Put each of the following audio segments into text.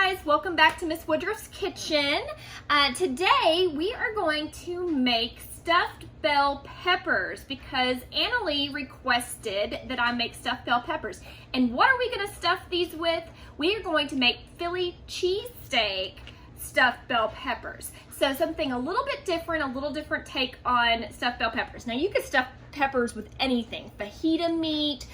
guys, welcome back to Miss Woodruff's Kitchen. Today we are going to make stuffed bell peppers because Annalie requested that I make stuffed bell peppers. And what are we going to stuff these with? We are going to make Philly cheesesteak stuffed bell peppers. So something a little bit different, a little different take on stuffed bell peppers. Now you could stuff peppers with anything, fajita meat,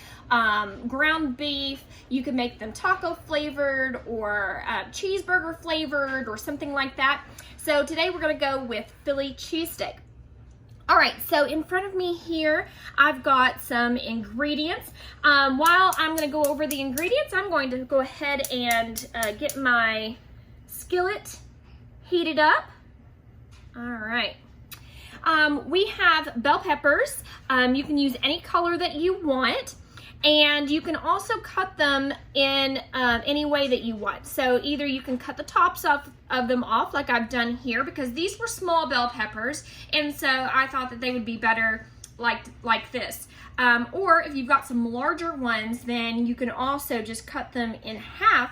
ground beef. You could make them taco flavored or cheeseburger flavored or something like that. So today we're going to go with Philly cheesesteak. All right, so in front of me here, I've got some ingredients. While I'm going to go over the ingredients, I'm going to go ahead and get my skillet heated up. All right. We have bell peppers. You can use any color that you want. And you can also cut them in any way that you want. So either you can cut the tops of them off like I've done here, because these were small bell peppers, and so I thought that they would be better like this. Or if you've got some larger ones, then you can also just cut them in half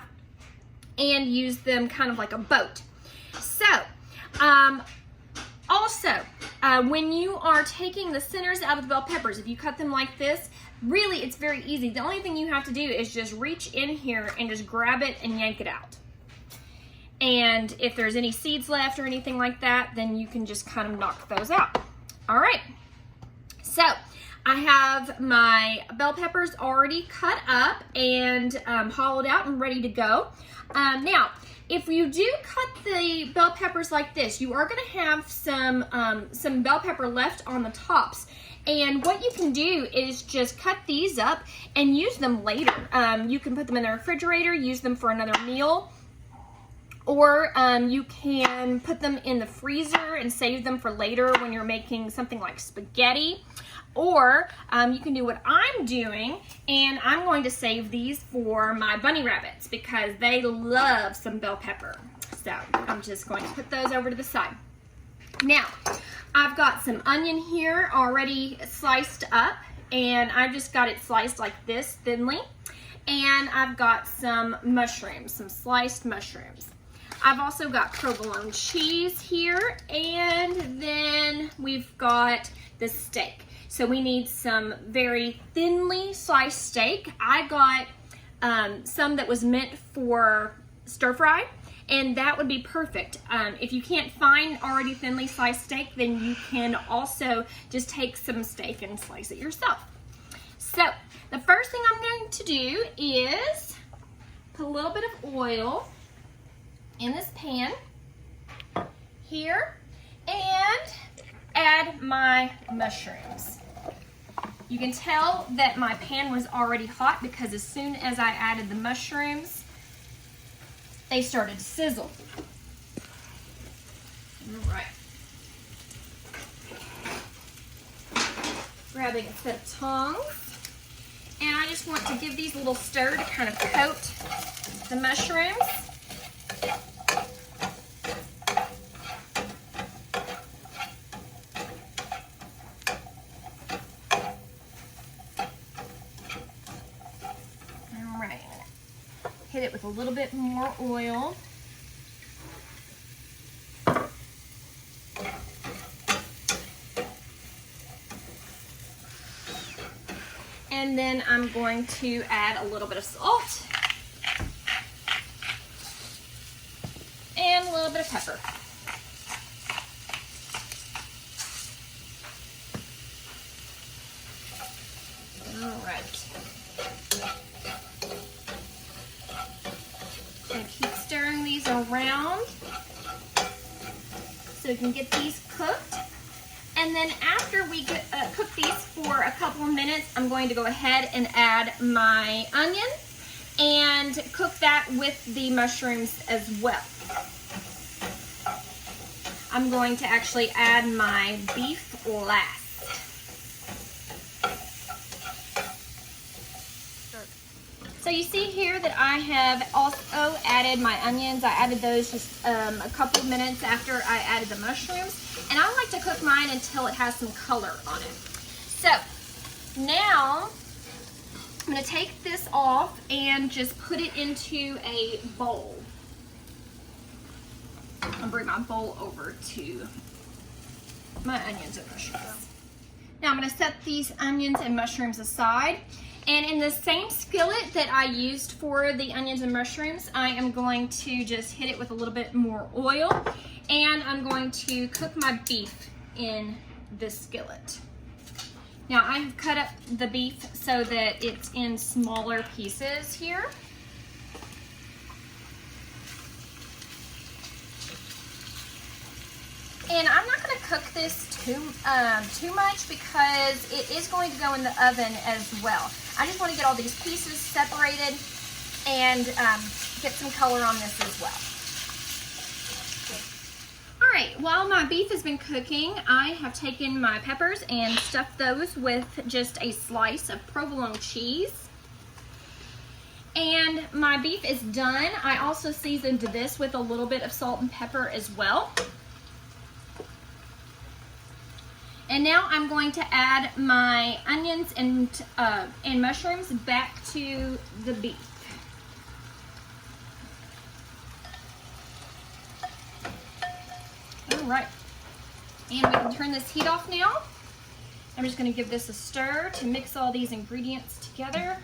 and use them kind of like a boat. So, when you are taking the centers out of the bell peppers, if you cut them like this, really it's very easy. The only thing you have to do is just reach in here and just grab it and yank it out. And if there's any seeds left or anything like that, then you can just kind of knock those out. All right, so I have my bell peppers already cut up and hollowed out and ready to go. Now, if you do cut the bell peppers like this, you are going to have some bell pepper left on the tops. And what you can do is just cut these up and use them later. You can put them in the refrigerator, use them for another meal, or you can put them in the freezer and save them for later when you're making something like spaghetti. Or you can do what I'm doing, and I'm going to save these for my bunny rabbits because they love some bell pepper. So I'm just going to put those over to the side. Now, I've got some onion here already sliced up, and I've just got it sliced like this thinly. And I've got some mushrooms, some sliced mushrooms. I've also got provolone cheese here, and then we've got the steak. So we need some very thinly sliced steak. I got some that was meant for stir fry, and that would be perfect. If you can't find already thinly sliced steak, then you can also just take some steak and slice it yourself. So the first thing I'm going to do is put a little bit of oil in this pan here and add my mushrooms. You can tell that my pan was already hot because as soon as I added the mushrooms, they started to sizzle. All right. Grabbing a set of tongs, and I just want to give these a little stir to kind of coat the mushrooms. Hit it with a little bit more oil. And then I'm going to add a little bit of salt and a little bit of pepper. All right. Keep stirring these around so we can get these cooked. And then after we cook these for a couple of minutes, I'm going to go ahead and add my onion and cook that with the mushrooms as well. I'm going to actually add my beef last. So you see here that I have also added my onions. I added those just a couple of minutes after I added the mushrooms. And I like to cook mine until it has some color on it. So now I'm going to take this off and just put it into a bowl. I'll bring my bowl over to my onions and mushrooms. Now I'm going to set these onions and mushrooms aside. And in the same skillet that I used for the onions and mushrooms, I am going to just hit it with a little bit more oil. And I'm going to cook my beef in this skillet. Now I have cut up the beef so that it's in smaller pieces here. And I'm not going to cook this too much because it is going to go in the oven as well. I just want to get all these pieces separated and get some color on this as well. All right, while my beef has been cooking, I have taken my peppers and stuffed those with just a slice of provolone cheese. And my beef is done. I also seasoned this with a little bit of salt and pepper as well. And now I'm going to add my onions and mushrooms back to the beef. All right, and we can turn this heat off now. I'm just going to give this a stir to mix all these ingredients together.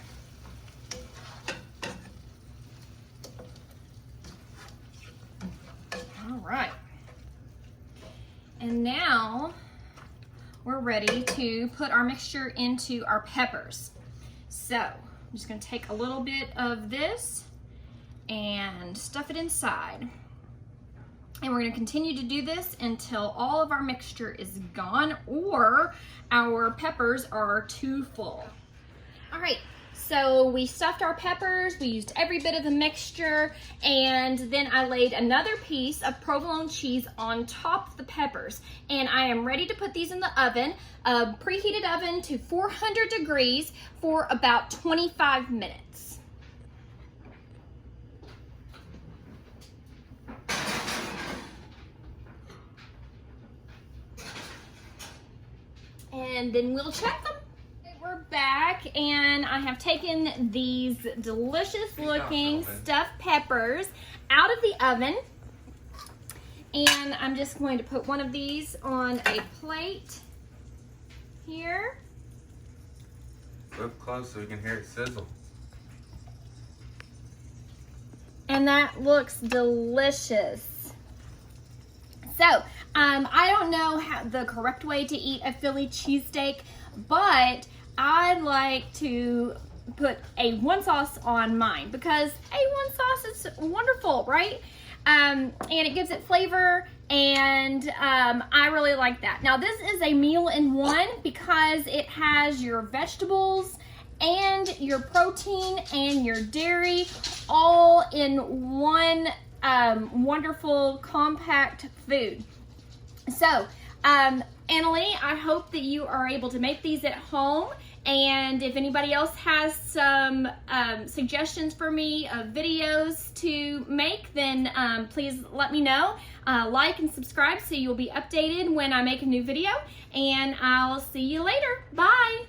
All right, and now we're ready to put our mixture into our peppers. So I'm just going to take a little bit of this and stuff it inside. And we're going to continue to do this until all of our mixture is gone or our peppers are too full. All right, so we stuffed our peppers, we used every bit of the mixture, and then I laid another piece of provolone cheese on top of the peppers. And I am ready to put these in the oven, a preheated oven to 400 degrees for about 25 minutes. And then we'll check them. We're back, and I have taken these delicious looking stuffed peppers out of the oven, and I'm just going to put one of these on a plate here. Look close so you can hear it sizzle. And that looks delicious. So, I don't know the correct way to eat a Philly cheesesteak, but I like to put A1 sauce on mine because A1 sauce is wonderful, right? And it gives it flavor, and I really like that. Now, this is a meal in one because it has your vegetables and your protein and your dairy all in one wonderful compact food. So Annalie, I hope that you are able to make these at home, and if anybody else has some suggestions for me of videos to make, then please let me know. Like and subscribe so you'll be updated when I make a new video, and I'll see you later. Bye.